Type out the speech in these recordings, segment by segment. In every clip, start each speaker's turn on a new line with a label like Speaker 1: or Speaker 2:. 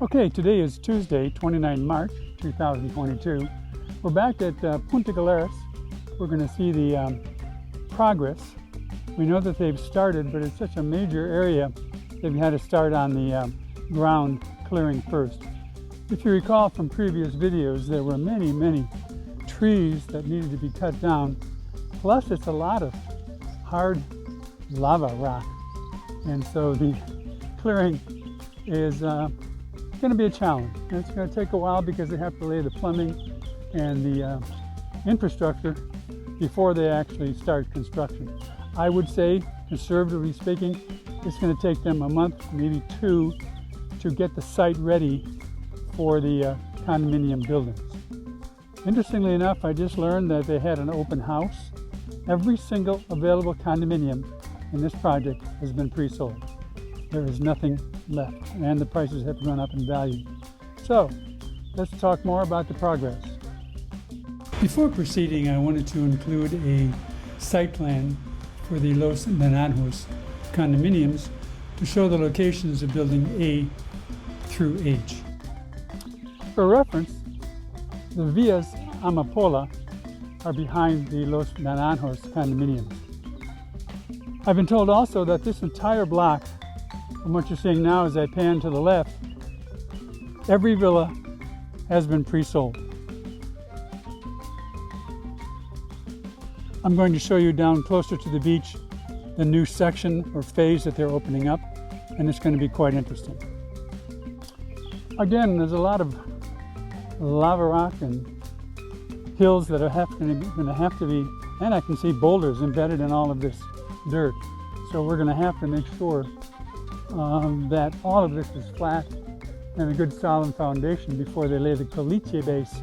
Speaker 1: Okay, today is Tuesday, 29 March 2022. We're back at Punta Galeras. We're going to see the progress. We know that they've started, but it's such a major area, they've had to start on the ground clearing first. If you recall from previous videos, there were many trees that needed to be cut down. Plus, it's a lot of hard lava rock. And so the clearing is going to be a challenge. And it's going to take a while because they have to lay the plumbing and the infrastructure before they actually start construction. I would say, conservatively speaking, it's going to take them a month, maybe two, to get the site ready for the condominium buildings. Interestingly enough, I just learned that they had an open house. Every single available condominium in this project has been pre-sold. There is nothing left, and the prices have gone up in value. So, let's talk more about the progress. Before proceeding, I wanted to include a site plan for the Los Naranjos condominiums to show the locations of building A through H. For reference, the Villas Amapola are behind the Los Naranjos condominiums. I've been told also that this entire block, from what you're seeing now as I pan to the left, every villa has been pre-sold. I'm going to show you down closer to the beach the new section or phase that they're opening up, and it's going to be quite interesting. Again, there's a lot of lava rock and hills that are going to have to be, and I can see boulders embedded in all of this dirt. So we're going to have to make sure that all of this is flat and a good solid foundation before they lay the caliche base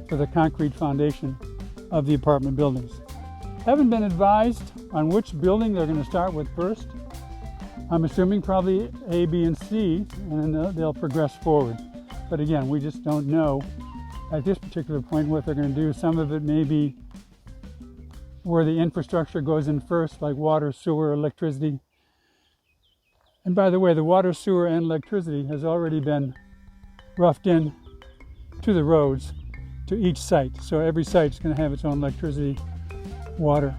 Speaker 1: for the concrete foundation of the apartment buildings. Haven't been advised on which building they're going to start with first. I'm assuming probably A, B, and C, and then they'll progress forward. But again, we just don't know at this particular point what they're going to do. Some of it may be where the infrastructure goes in first, like water, sewer, electricity. And by the way, the water, sewer, and electricity has already been roughed in to the roads to each site. So every site is going to have its own electricity, water,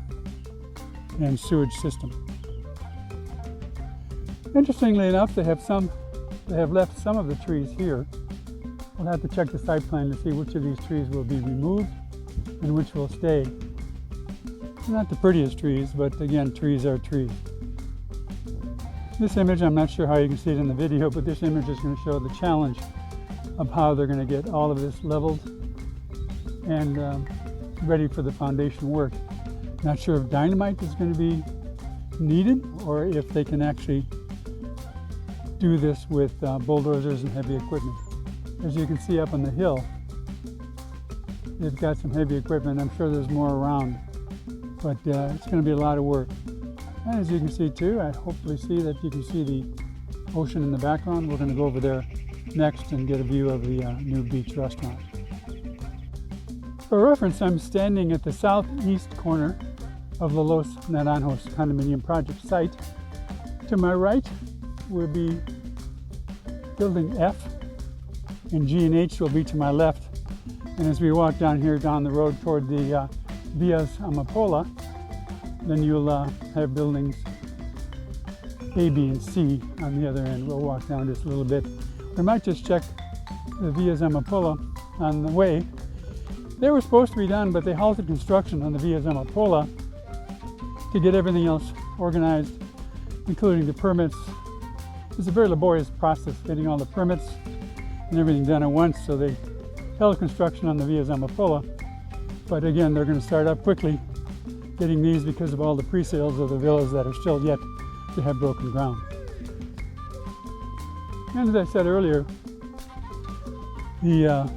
Speaker 1: and sewage system. Interestingly enough, they have left some of the trees here. We'll have to check the site plan to see which of these trees will be removed and which will stay. Not the prettiest trees, but again, trees are trees. This image, I'm not sure how you can see it in the video, but this image is going to show the challenge of how they're going to get all of this leveled and ready for the foundation work. Not sure if dynamite is going to be needed or if they can actually do this with bulldozers and heavy equipment. As you can see up on the hill, they've got some heavy equipment. I'm sure there's more around, but it's going to be a lot of work. And as you can see too, I hopefully see that you can see the ocean in the background. We're going to go over there next and get a view of the new beach restaurant. For reference, I'm standing at the southeast corner of the Los Naranjos condominium project site. To my right will be building F, and G and H will be to my left. And as we walk down here down the road toward the Villas Amapola, then you'll have buildings A, B, and C on the other end. We'll walk down just a little bit. We might just check the Villas Amapola on the way. They were supposed to be done, but they halted construction on the Villas Amapola to get everything else organized, including the permits. It's a very laborious process getting all the permits and everything done at once, so they held construction on the Villas Amapola. But again, they're going to start up quickly getting these because of all the pre-sales of the villas that are still yet to have broken ground. And as I said earlier, the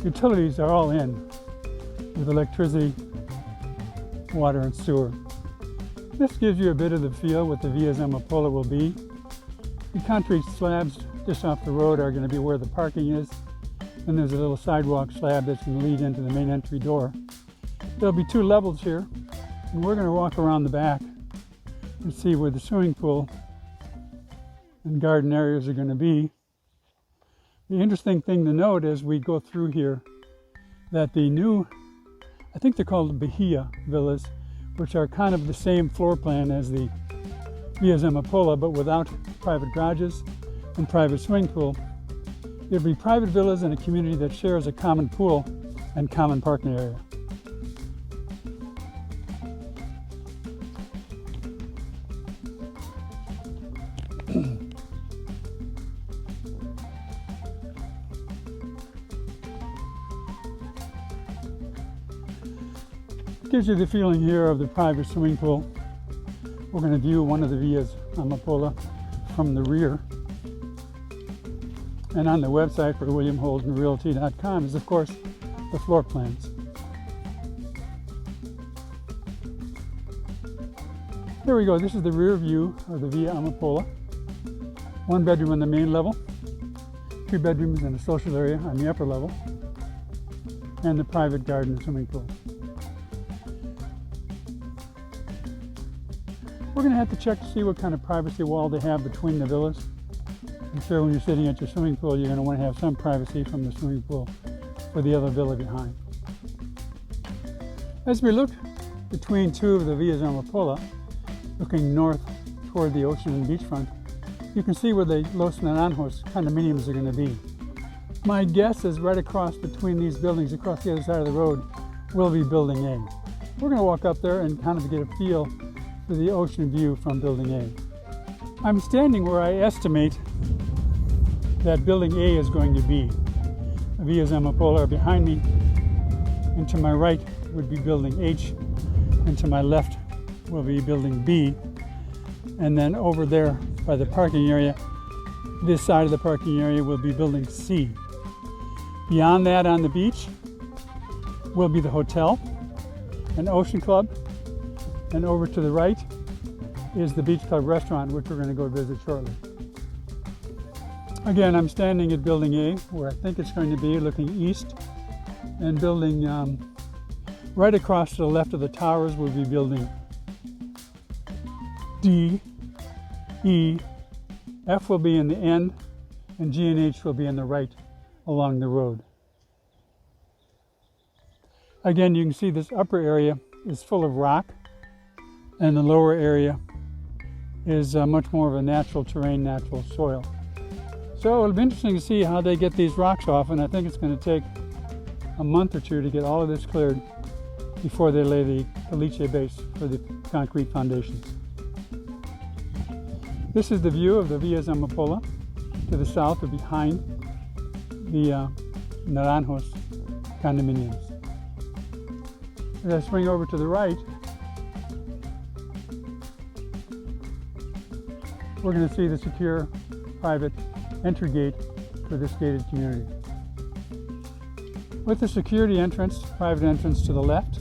Speaker 1: utilities are all in with electricity, water, and sewer. This gives you a bit of the feel what the Villas Amapola will be. The concrete slabs just off the road are going to be where the parking is. And there's a little sidewalk slab that's going to lead into the main entry door. There'll be two levels here, and we're going to walk around the back and see where the swimming pool and garden areas are going to be. The interesting thing to note as we go through here that the new, I think they're called Beia Villas, which are kind of the same floor plan as the Villas Amapola, but without private garages and private swimming pool. It'll be private villas in a community that shares a common pool and common parking area. Gives you the feeling here of the private swimming pool. We're going to view one of the Villas Amapola from the rear. And on the website for WilliamHoldenRealty.com is, of course, the floor plans. Here we go. This is the rear view of the Villa Amapola. One bedroom on the main level, 2 bedrooms and a social area on the upper level, and the private garden and swimming pool. We're going to have to check to see what kind of privacy wall they have between the villas. I'm sure when you're sitting at your swimming pool, you're going to want to have some privacy from the swimming pool for the other villa behind. As we look between two of the Villas Amapola, looking north toward the ocean and beachfront, you can see where the Los Naranjos condominiums are going to be. My guess is right across between these buildings, across the other side of the road, will be Building A. We're going to walk up there and kind of get a feel for the ocean view from Building A. I'm standing where I estimate that Building A is going to be. The Villas Amapola are behind me, and to my right would be Building H, and to my left will be Building B, and then over there by the parking area, this side of the parking area will be Building C. Beyond that on the beach will be the hotel, an ocean club, and over to the right is the Beach Club restaurant, which we're going to go visit shortly. Again, I'm standing at Building A, where I think it's going to be, looking east, and building right across to the left of the towers will be Building D, E, F will be in the end, and G and H will be in the right along the road. Again, you can see this upper area is full of rock, and the lower area is much more of a natural terrain, natural soil. So it'll be interesting to see how they get these rocks off, and I think it's going to take a month or two to get all of this cleared before they lay the caliche base for the concrete foundations. This is the view of the Villas Amapola to the south or behind the Naranjos condominiums. As I swing over to the right, we're going to see the secure private entry gate for this gated community. With the security entrance, private entrance to the left,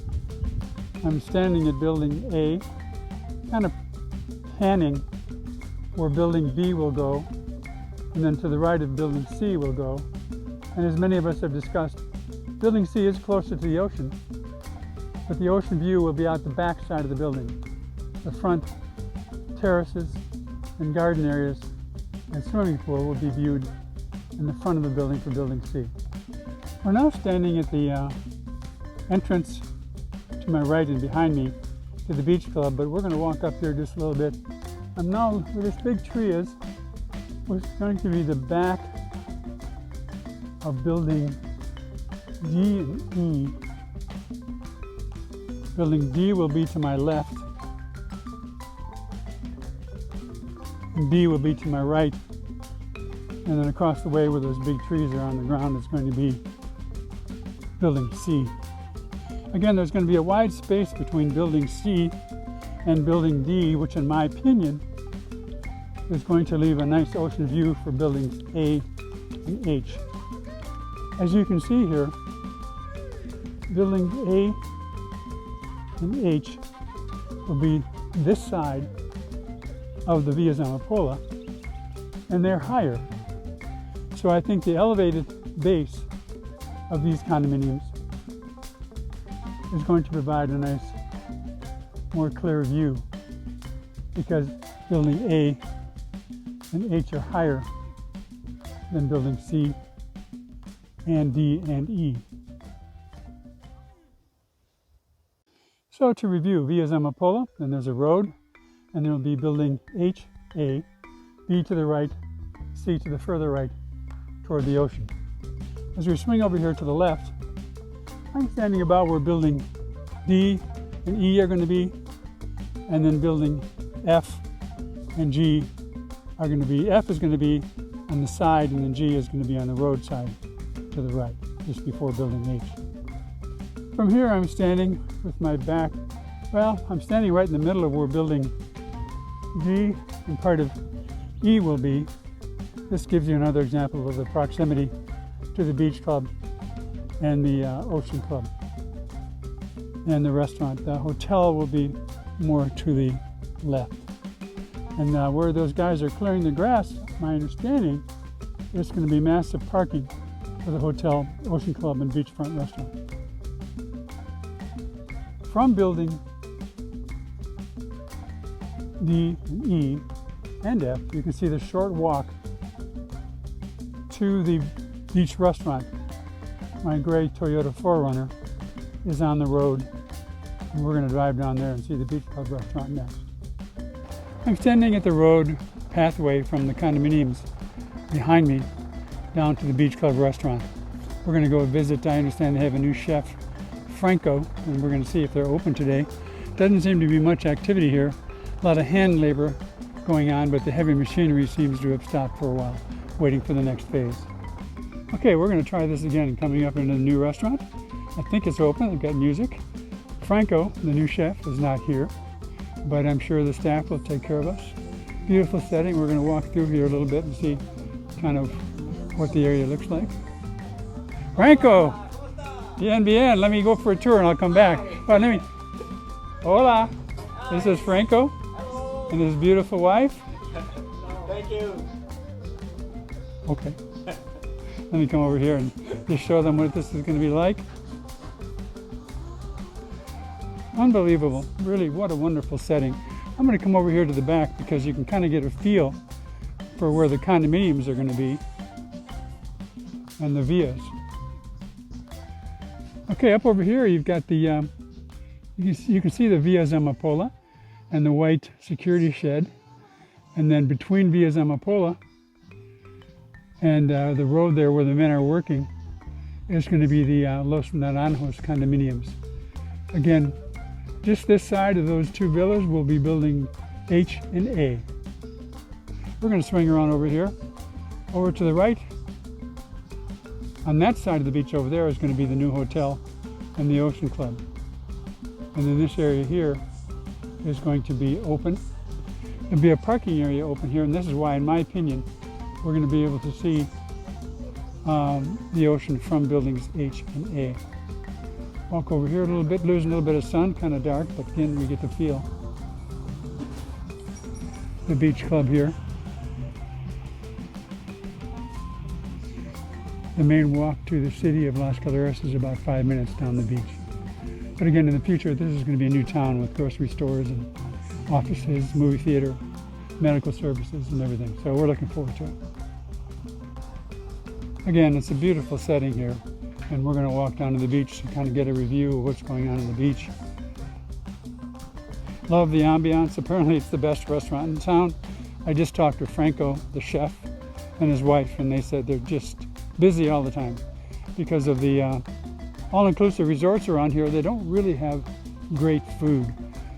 Speaker 1: I'm standing at Building A, kind of panning where Building B will go, and then to the right of Building C will go. And as many of us have discussed, Building C is closer to the ocean, but the ocean view will be out the back side of the building. The front terraces and garden areas and swimming pool will be viewed in the front of the building for Building C. We're now standing at the entrance to my right and behind me to the Beach Club, but we're going to walk up there just a little bit. And now where this big tree is, it's going to be the back of Building D and E. Building D will be to my left, and B will be to my right, and then across the way where those big trees are on the ground is going to be Building C. Again, there's going to be a wide space between Building C and Building D, which in my opinion is going to leave a nice ocean view for Buildings A and H. As you can see here, Building A and H will be this side of the Villas Amapola, and they're higher. So I think the elevated base of these condominiums is going to provide a nice, more clear view, because Building A and H are higher than Building C and D and E. So to review, Villas Amapola, then there's a road, and there will be building H, A, B to the right, C to the further right, toward the ocean. As we swing over here to the left, I'm standing about where building D and E are going to be, and then building F and G are going to be, F is going to be on the side, and then G is going to be on the road side to the right, just before building H. From here I'm standing with my back, well, I'm standing right in the middle of where building D and part of E will be. This gives you another example of the proximity to the beach club and the ocean club and the restaurant. The hotel will be more to the left. And where those guys are clearing the grass, my understanding, is going to be massive parking for the hotel, ocean club, and beachfront restaurant. From building D and E and F, you can see the short walk to the beach restaurant. My gray Toyota 4Runner is on the road, and we're going to drive down there and see the beach club restaurant next. I'm standing at the road pathway from the condominiums behind me down to the beach club restaurant. We're going to go visit. I understand they have a new chef, Franco, and we're going to see if they're open today. Doesn't seem to be much activity here. A lot of hand labor going on, but the heavy machinery seems to have stopped for a while, waiting for the next phase. Okay, we're going to try this again, coming up into the new restaurant. I think it's open. They've got music. Franco, the new chef, is not here, but I'm sure the staff will take care of us. Beautiful setting. We're going to walk through here a little bit and see kind of what the area looks like. Franco! Bien, bien. Let me go for a tour and I'll come back. Oh, let me. Hola. This is Franco. Hello. And his beautiful wife.
Speaker 2: Thank you.
Speaker 1: Okay. Let me come over here and just show them what this is going to be like. Unbelievable. Really, what a wonderful setting. I'm going to come over here to the back because you can kind of get a feel for where the condominiums are going to be and the villas. Okay, up over here you've got the, you can see the Villas Amapola and the white security shed. And then between Villas Amapola and the road there where the men are working is going to be the Los Naranjos condominiums. Again, just this side of those two villas will be building H and A. We're going to swing around over here. Over to the right, on that side of the beach over there is going to be the new hotel and the ocean club. And then this area here is going to be open. There'll be a parking area open here, and this is why, in my opinion, we're going to be able to see the ocean from buildings H and A. Walk over here a little bit, losing a little bit of sun, kind of dark, but again, we get to feel the beach club here. The main walk to the city of Las Galeras is about 5 minutes down the beach. But again, in the future, this is going to be a new town with grocery stores and offices, movie theater, medical services, and everything. So we're looking forward to it. Again, it's a beautiful setting here, and we're going to walk down to the beach to kind of get a review of what's going on the beach. Love the ambiance. Apparently it's the best restaurant in town. I just talked to Franco, the chef, and his wife, and they said they're just busy all the time because of the all-inclusive resorts around here. They don't really have great food.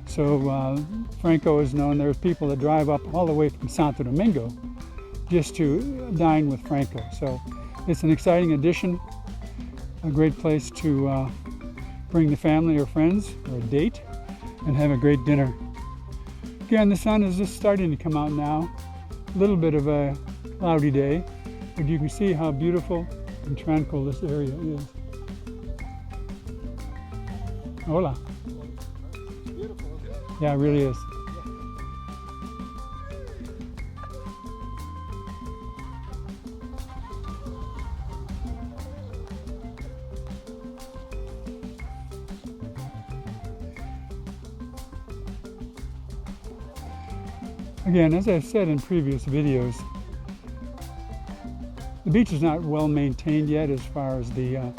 Speaker 1: So Franco is known. There's people that drive up all the way from Santo Domingo just to dine with Franco. So it's an exciting addition, a great place to bring the family or friends or a date and have a great dinner. Again, the sun is just starting to come out now. A little bit of a cloudy day, but you can see how beautiful and tranquil this area is. Hola.
Speaker 2: It's beautiful, isn't it?
Speaker 1: Yeah, it really is. Again, as I've said in previous videos, The beach is not well maintained yet as far as the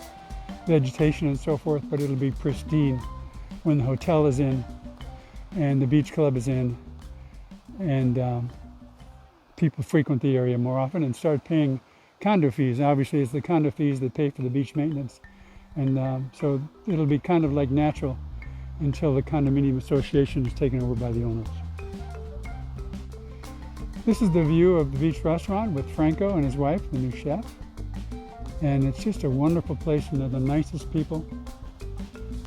Speaker 1: vegetation and so forth, but it'll be pristine when the hotel is in and the beach club is in, and people frequent the area more often and start paying condo fees. Obviously, it's the condo fees that pay for the beach maintenance, and so it'll be kind of like natural until the condominium association is taken over by the owners. This is the view of the beach restaurant with Franco and his wife, the new chef. And it's just a wonderful place, and they're the nicest people.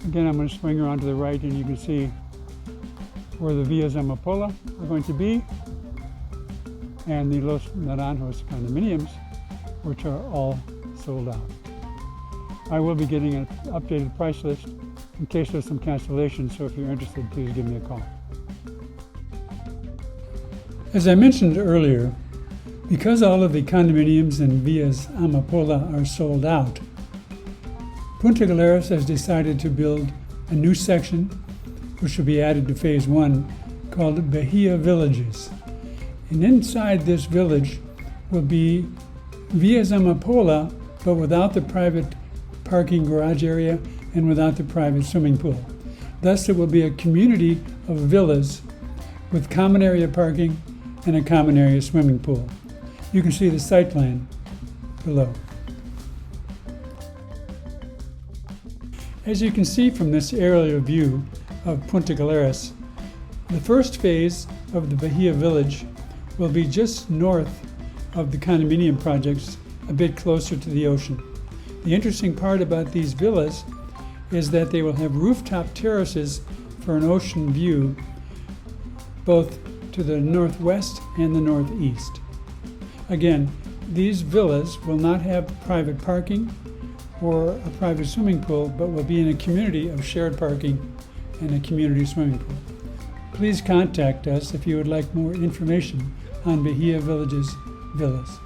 Speaker 1: Again, I'm going to swing around to the right and you can see where the Villas Amapola are going to be, and the Los Naranjos condominiums, which are all sold out. I will be getting an updated price list in case there's some cancellations, so if you're interested, please give me a call. As I mentioned earlier, because all of the condominiums in Villas Amapola are sold out, Punta Galeras has decided to build a new section, which will be added to Phase 1, called Beia Villages. And inside this village will be Villas Amapola, but without the private parking garage area and without the private swimming pool. Thus, it will be a community of villas with common area parking and a common area swimming pool. You can see the site plan below. As you can see from this aerial view of Punta Galeras, the first phase of the Beia Village will be just north of the condominium projects, a bit closer to the ocean. The interesting part about these villas is that they will have rooftop terraces for an ocean view, both to the northwest and the northeast. Again, these villas will not have private parking or a private swimming pool, but will be in a community of shared parking and a community swimming pool. Please contact us if you would like more information on Beia Villages villas.